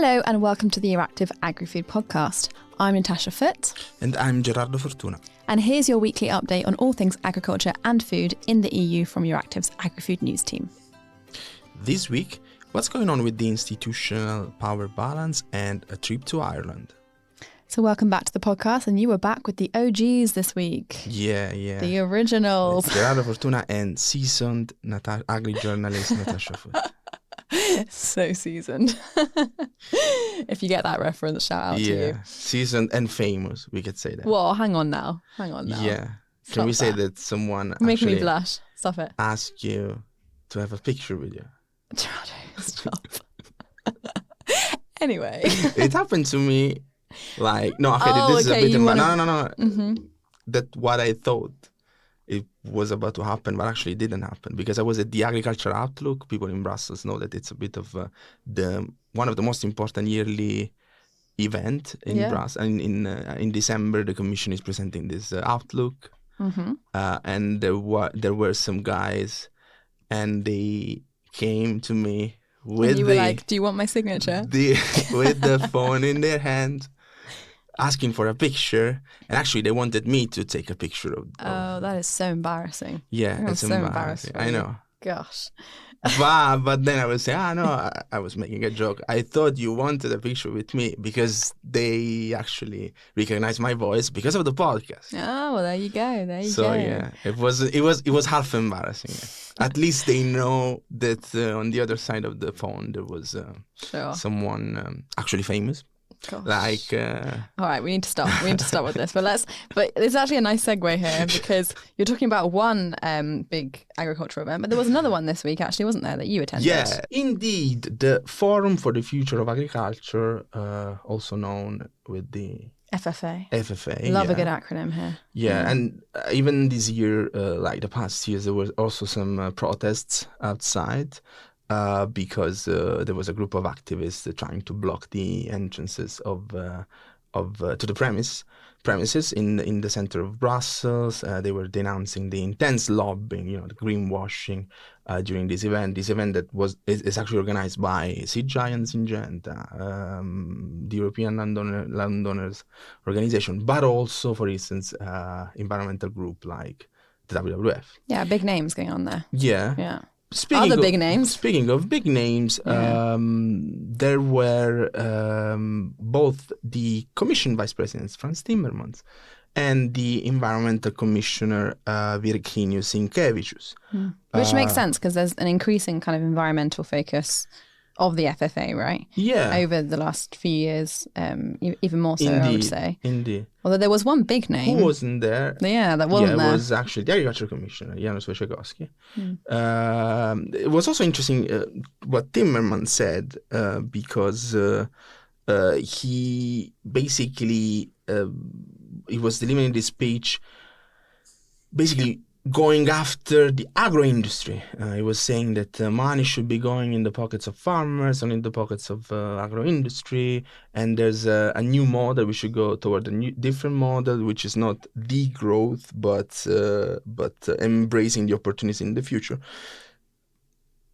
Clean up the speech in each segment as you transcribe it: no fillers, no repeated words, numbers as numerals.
Hello and welcome to the EURACTIV Agrifood podcast. I'm Natasha Foote. And I'm Gerardo Fortuna. And here's your weekly update on all things agriculture and food in the EU from EURACTIV's Agrifood news team. This week, what's going on with the institutional power balance and a trip to Ireland? So welcome back to the podcast, and you were back with the OGs this week. Yeah. The originals. Gerardo Fortuna and seasoned agri-journalist Natasha Foote. So seasoned. If you get that reference, shout out to you. Yeah, seasoned and famous, we could say that. Whoa, hang on now. Yeah. Can we say that someone Making actually me blush. Stop it. asked you to have a picture with you? Stop. Anyway. It happened to me this is a bit... No. Mm-hmm. That what I thought it was about to happen, but actually it didn't happen because I was at the Agriculture Outlook. People in Brussels know that it's a bit of one of the most important yearly event in Brussels. And in December, the Commission is presenting this Outlook, and there were some guys, and they came to me with you were like, "Do you want my signature?" With the phone in their hand, asking for a picture, and actually they wanted me to take a picture of that is so embarrassing. Yeah, it's so embarrassing. I know. Gosh. But then I would say, I was making a joke. I thought you wanted a picture with me because they actually recognized my voice because of the podcast. Oh, well, there you go. So yeah, it was half embarrassing. At least they know that on the other side of the phone there was someone actually famous. Gosh. All right, we need to stop with this. But it's actually a nice segue here because you're talking about one big agricultural event, but there was another one this week, actually, wasn't there, that you attended? Yeah, indeed. The Forum for the Future of Agriculture, also known with the FFA. Love a good acronym here. Yeah, and even this year, like the past years, there was also some protests outside. Because there was a group of activists trying to block the entrances to the premises in the center of Brussels. They were denouncing the intense lobbying, the greenwashing during this event. This event that is actually organized by seed giants in Syngenta, the European Landowners Organization, but also, for instance, environmental group like the WWF. Yeah, big names going on there. Yeah. Speaking of big names, there were both the Commission Vice President, Frans Timmermans, and the Environmental Commissioner, Virginijus Sinkevičius. Which makes sense because there's an increasing kind of environmental focus of the FFA, right? Yeah. Over the last few years, even more so, indeed, I would say. Indeed. Although there was one big name. Who wasn't there? Yeah, that wasn't there. It was actually the Agriculture Commissioner, Janusz Wojciechowski. It was also interesting what Timmermans said because he basically, he was delivering this speech basically going after the agro-industry. He was saying that money should be going in the pockets of farmers and in the pockets of agro-industry, and there's a new model. We should go toward a different model, which is not degrowth, but embracing the opportunities in the future.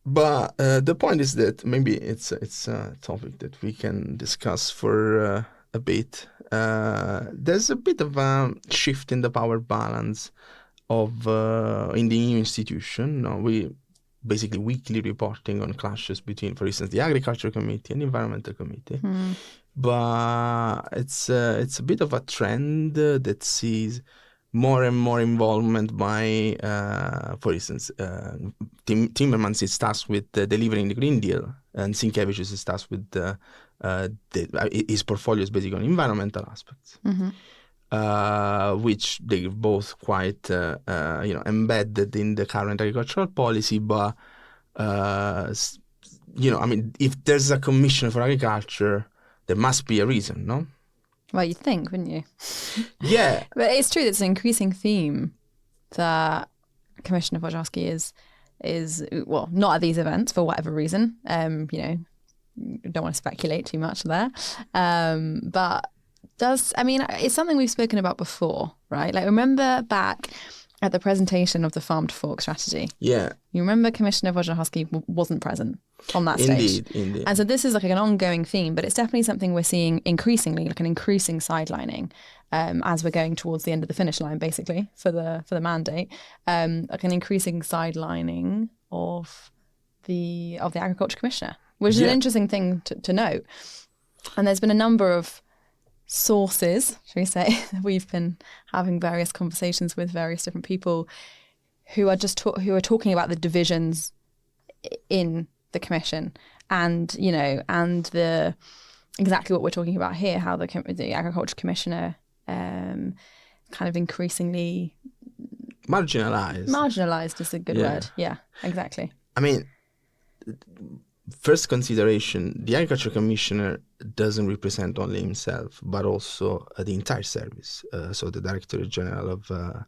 But the point is that maybe it's a topic that we can discuss for a bit. There's a bit of a shift in the power balance in the EU institution. We basically weekly reporting on clashes between, for instance, the Agriculture Committee and the Environmental Committee. But it's a bit of a trend that sees more and more involvement by, for instance, Timmermans is tasked with delivering the Green Deal, and Sinkevičius is tasked with his portfolio is basically on environmental aspects. Which they're both quite, embedded in the current agricultural policy. But, if there's a commission for agriculture, there must be a reason, no? Well, you'd think, wouldn't you? Yeah. But it's true, it's an increasing theme that Commissioner Wojciechowski is not at these events for whatever reason. Don't want to speculate too much there. But it's something we've spoken about before, right? Like, remember back at the presentation of the Farm to Fork strategy? Yeah. You remember Commissioner Wojciechowski wasn't present. on that stage. Indeed. And so this is like an ongoing theme, but it's definitely something we're seeing increasingly, like an increasing sidelining as we're going towards the end of the finish line, basically, for the mandate, like an increasing sidelining of the Agriculture Commissioner, which is an interesting thing to note. And there's been a number of sources, shall we say, we've been having various conversations with various different people who are talking about the divisions in the commission, and the exactly what we're talking about here, how the Agriculture Commissioner kind of increasingly marginalised is a good word. Yeah, exactly. I mean, first consideration, the Agriculture Commissioner doesn't represent only himself, but also the entire service. So the Director General of the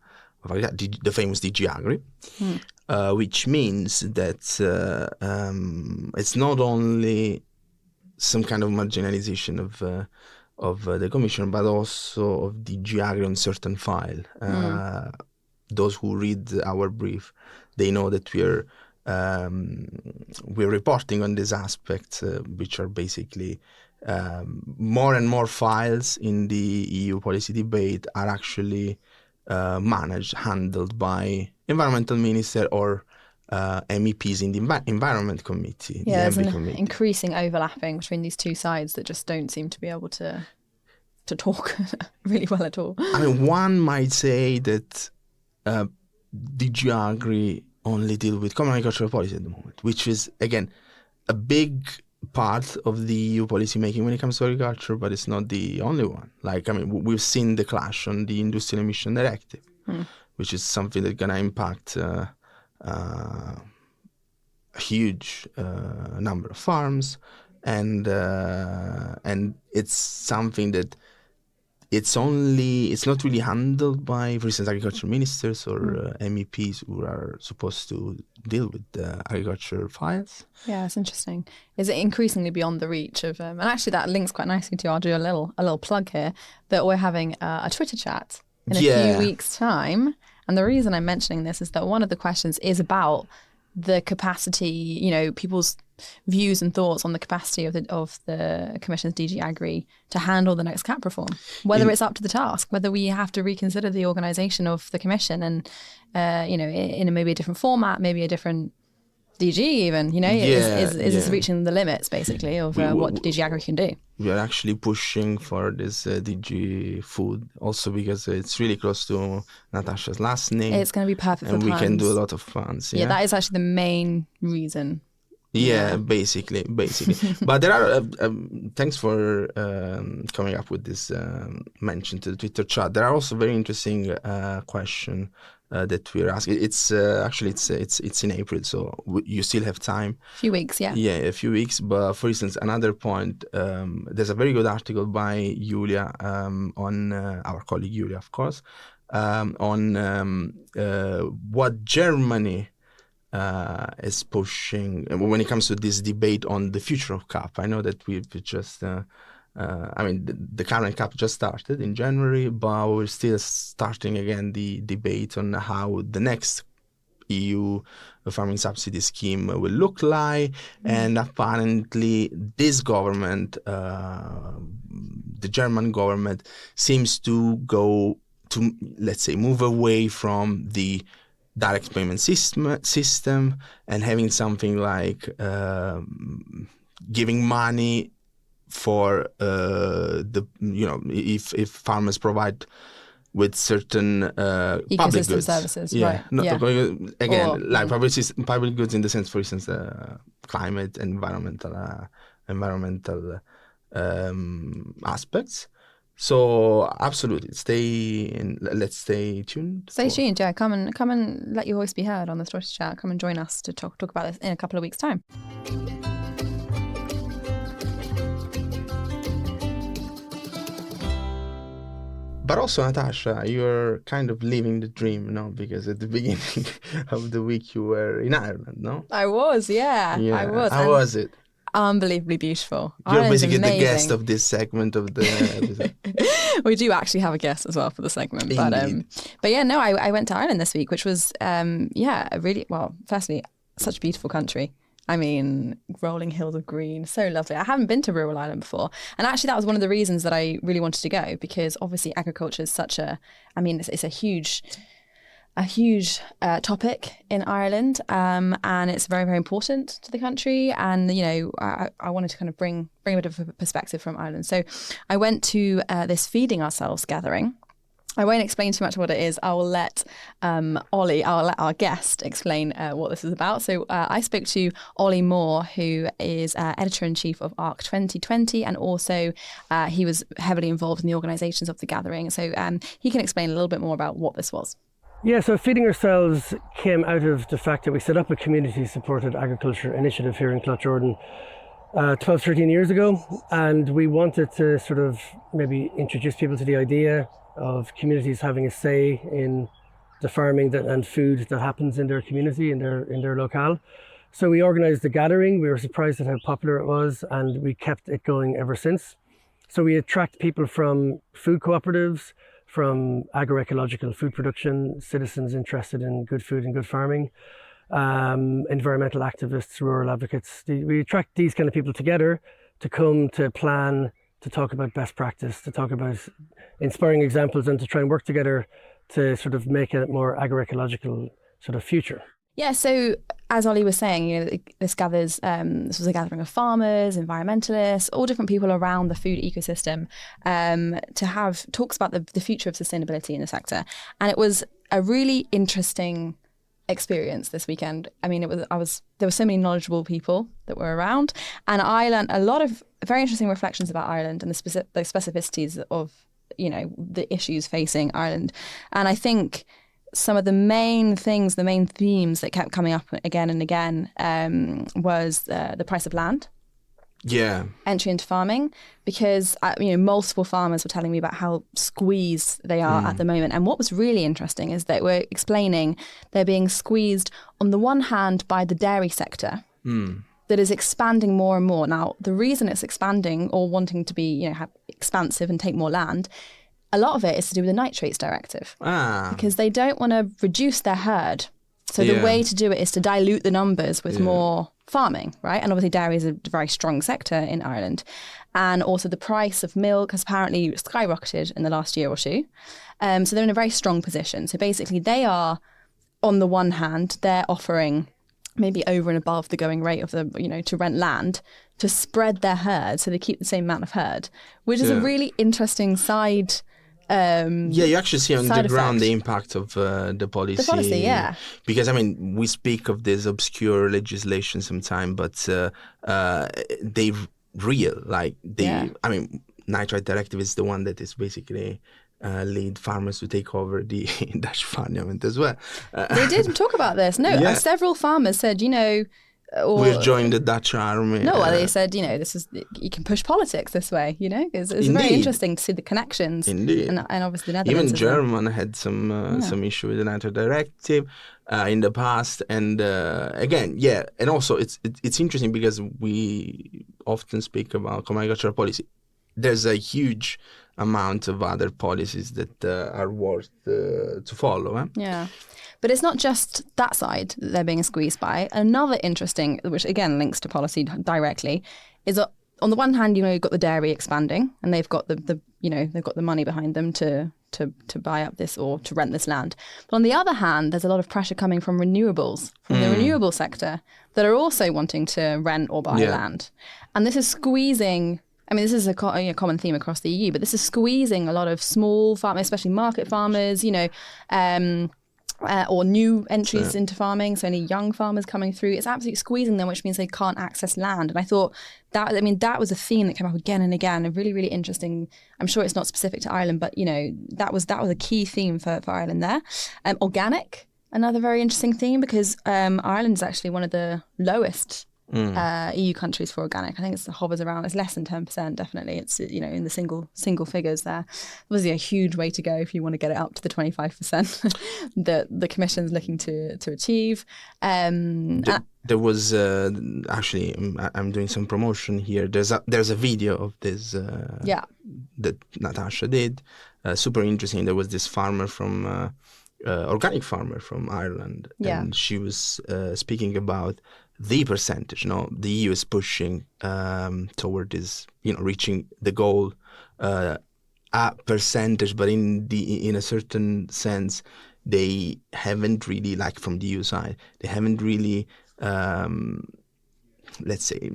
famous DG Agri, which means that it's not only some kind of marginalization of the Commission, but also of DG Agri on certain file. Those who read our brief, they know that we're reporting on this aspect, which are basically more and more files in the EU policy debate are actually handled by environmental minister or MEPs in the Environment Committee. Yeah, there's an increasing overlapping between these two sides that just don't seem to be able to talk really well at all. I mean, one might say that DG Agri only deal with common agricultural policy at the moment, which is, again, a big part of the EU policy making when it comes to agriculture, but it's not the only one. Like, I mean, we've seen the clash on the Industrial Emission Directive, which is something that's going to impact a huge number of farms, and it's something that it's not really handled by, for instance, agriculture ministers or MEPs who are supposed to deal with agriculture files. Yeah, it's interesting. Is it increasingly beyond the reach of, and actually that links quite nicely to, I'll do a little plug here, that we're having a Twitter chat in a few weeks' time. And the reason I'm mentioning this is that one of the questions is about the capacity, people's views and thoughts on the capacity of the Commission's DG Agri to handle the next CAP reform, whether it's up to the task, whether we have to reconsider the organisation of the Commission and, in maybe a different format, maybe a different DG even, is this reaching the limits, basically, of what DG Agri can do? We are actually pushing for this DG Food, also because it's really close to Natasha's last name. It's going to be perfect for puns. And we can do a lot of puns. Yeah, that is actually the main reason. Yeah, basically. But there are, thanks for coming up with this mention to the Twitter chat. There are also very interesting questions that we're asking. It's actually it's in April, so you still have time. A few weeks, yeah. Yeah, a few weeks. But for instance, another point, there's a very good article by Julia on our colleague Julia, of course, on what Germany is pushing when it comes to this debate on the future of CAP. I know that we've just, the current CAP just started in January, but we're still starting again the debate on how the next EU farming subsidy scheme will look like. And apparently this government, the German government, seems to go to, let's say, move away from the direct payment system and having something like giving money for if farmers provide with certain public goods, services, right? Again, or, public goods in the sense, for instance, climate and environmental aspects. So absolutely, let's stay tuned. Stay tuned, yeah. Come and let your voice be heard on the Twitter chat. Come and join us to talk about this in a couple of weeks' time. But also, Natasha, you're kind of living the dream, no? Because at the beginning of the week you were in Ireland, no? I was, yeah. I was. How was it? Unbelievably beautiful. You're Ireland's basically amazing. the guest of this segment of the episode. We do actually have a guest as well for the segment. But yeah, no, I went to Ireland this week, which was, really, well, firstly, such a beautiful country. I mean, rolling hills of green, so lovely. I haven't been to rural Ireland before. And actually, that was one of the reasons that I really wanted to go, because obviously agriculture is such it's a huge topic in Ireland, and it's very, very important to the country. And, I wanted to kind of bring a bit of a perspective from Ireland. So I went to this Feeding Ourselves gathering. I won't explain too much what it is. I will let Ollie, I'll let our guest explain what this is about. So I spoke to Ollie Moore, who is editor-in-chief of ARC 2020, and also he was heavily involved in the organisations of the gathering. So he can explain a little bit more about what this was. Yeah, so Feeding Ourselves came out of the fact that we set up a community-supported agriculture initiative here in Cloughjordan 12, 13 years ago, and we wanted to sort of maybe introduce people to the idea of communities having a say in the farming and food that happens in their community, in their locale. So we organised the gathering. We were surprised at how popular it was, and we kept it going ever since. So we attract people from food cooperatives, from agroecological food production, citizens interested in good food and good farming, environmental activists, rural advocates. We attract these kind of people together to come to plan, to talk about best practice, to talk about inspiring examples, and to try and work together to sort of make a more agroecological sort of future. Yeah, so as Ollie was saying, this was a gathering of farmers, environmentalists, all different people around the food ecosystem, to have talks about the future of sustainability in the sector. And it was a really interesting experience this weekend. I mean, there were so many knowledgeable people that were around, and I learned a lot of very interesting reflections about Ireland and the specificities of, the issues facing Ireland. And I think some of the main themes that kept coming up again and again was the price of land. Yeah. Entry into farming, because multiple farmers were telling me about how squeezed they are at the moment. And what was really interesting is that we're explaining they're being squeezed on the one hand by the dairy sector that is expanding more and more. Now, the reason it's expanding or wanting to be expansive and take more land, a lot of it is to do with the nitrates directive, because they don't want to reduce their herd. So the way to do it is to dilute the numbers with more farming, right? And obviously dairy is a very strong sector in Ireland. And also the price of milk has apparently skyrocketed in the last year or two. So they're in a very strong position. So basically they are, on the one hand, they're offering maybe over and above the going rate of to rent land to spread their herd so they keep the same amount of herd, which is a really interesting side you actually see on the ground the impact of the policy. The policy, yeah. Because, we speak of this obscure legislation sometime, but they real. Nitrate directive is the one that is basically lead farmers to take over the Dutch parliament as well. They did talk about this. No, several farmers said, we'll join the Dutch army. No, they said, this is, you can push politics this way, it's very interesting to see the connections. Indeed. And obviously the Netherlands. Even Germany had some issue with the nitrate directive in the past. And and also it's interesting because we often speak about common agricultural policy. There's a huge amount of other policies that are worth to follow. Yeah. But it's not just that side that they're being squeezed by. Another interesting, which again links to policy directly, is that on the one hand, you've got the dairy expanding, and they've got they've got the money behind them to buy up this or to rent this land. But on the other hand, there's a lot of pressure coming from renewables, from the renewable sector, that are also wanting to rent or buy land. And this is squeezing. This is a common theme across the EU, but this is squeezing a lot of small farmers, especially market farmers, or new entries into farming, so any young farmers coming through. It's absolutely squeezing them, which means they can't access land. And I thought that was a theme that came up again and again, and really, really interesting. I'm sure it's not specific to Ireland, but that was a key theme for Ireland there. Organic, another very interesting theme, because Ireland's actually one of the lowest EU countries for organic. I think it hovers around, it's less than 10%, definitely. It's in the single figures there. Obviously a huge way to go if you want to get it up to the 25% that the Commission's looking to achieve. There was actually, I'm doing some promotion here. There's a video of this that Natasha did. Super interesting. There was this farmer from organic farmer from Ireland, and she was speaking about the percentage. No, the EU is pushing toward this, reaching the goal, a percentage, but in a certain sense, they haven't really, like from the EU side, they haven't really, let's say,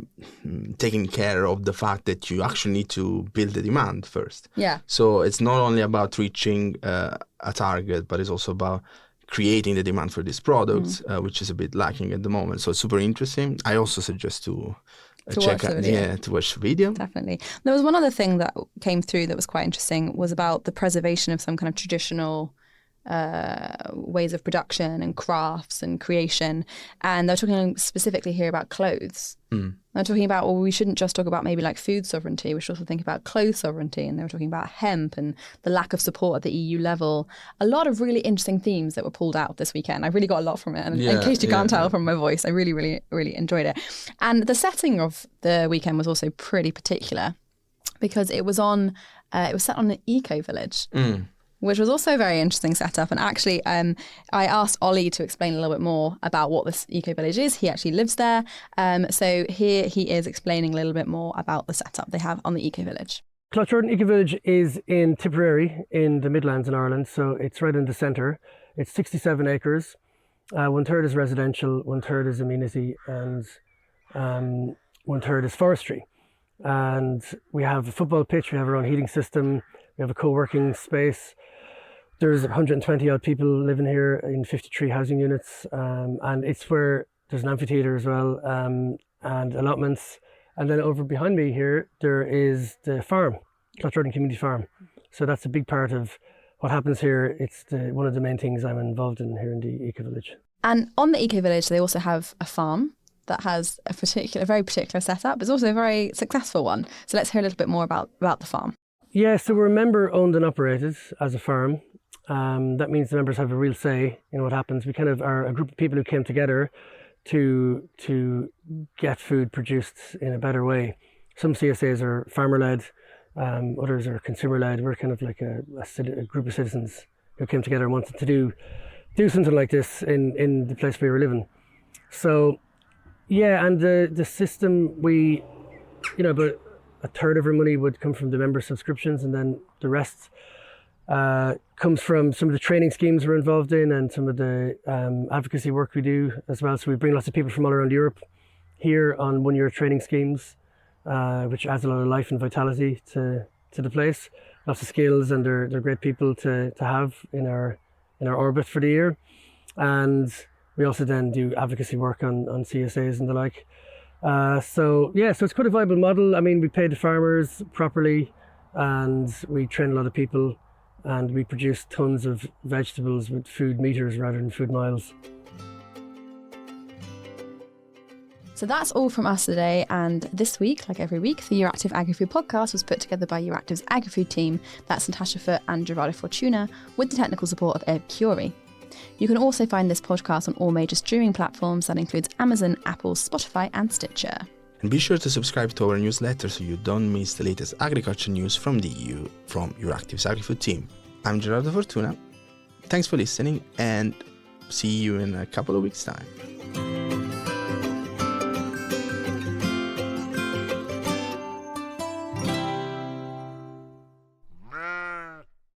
taking care of the fact that you actually need to build the demand first. Yeah. So it's not only about reaching a target, but it's also about creating the demand for these products, which is a bit lacking at the moment. So it's super interesting. I also suggest to check out, to watch the video. Definitely. There was one other thing that came through that was quite interesting, was about the preservation of some kind of traditional ways of production and crafts and creation. And they're talking specifically here about clothes. They're talking about, well, we shouldn't just talk about maybe like food sovereignty, we should also think about clothes sovereignty. And they were talking about hemp and the lack of support at the EU level. A lot of really interesting themes that were pulled out this weekend. I really got a lot from it. And in case you can't tell from my voice, I really, really, really enjoyed it. And the setting of the weekend was also pretty particular, because it was set on an eco-village. Which was also a very interesting setup. And actually, I asked Ollie to explain a little bit more about what this eco-village is. He actually lives there. So here he is explaining a little bit more about the setup they have on the eco-village. Cloughjordan Eco-Village is in Tipperary in the Midlands in Ireland. So it's right in the centre. It's 67 acres. 1/3 is residential, 1/3 is amenity, and 1/3 is forestry. And we have a football pitch, we have our own heating system, we have a co-working space. There's 120 odd people living here in 53 housing units, and it's where there's an amphitheatre as well, and allotments. And then over behind me here, there is the farm, Cloughjordan Community Farm. So that's a big part of what happens here. It's one of the main things I'm involved in here in the Eco-Village. And on the Eco-Village, they also have a farm that has a very particular setup. It's also a very successful one. So let's hear a little bit more about the farm. Yeah, so we're member owned and operated as a farm. That means the members have a real say in what happens. We kind of are a group of people who came together to get food produced in a better way. Some CSAs are farmer-led, others are consumer-led. We're kind of like a group of citizens who came together and wanted to do something like this in the place we were living. So, yeah, and the system, about a third of our money would come from the member subscriptions, and then the rest comes from some of the training schemes we're involved in and some of the advocacy work we do as well. So we bring lots of people from all around Europe here on 1-year training schemes, which adds a lot of life and vitality to the place. Lots of skills, and they're great people to have in our orbit for the year. And we also then do advocacy work on CSAs and the like. So it's quite a viable model. I mean, we pay the farmers properly, and we train a lot of people, and we produce tons of vegetables with food meters rather than food miles. So that's all from us today. And this week, like every week, the EURACTIV Agrifood podcast was put together by EURACTIV's Agrifood team. That's Natasha Foote and Gerardo Fortuna, with the technical support of Ed Curie. You can also find this podcast on all major streaming platforms. That includes Amazon, Apple, Spotify and Stitcher. And be sure to subscribe to our newsletter so you don't miss the latest agriculture news from the EU from EURACTIV's Agrifood team. I'm Gerardo Fortuna. Thanks for listening, and see you in a couple of weeks' time.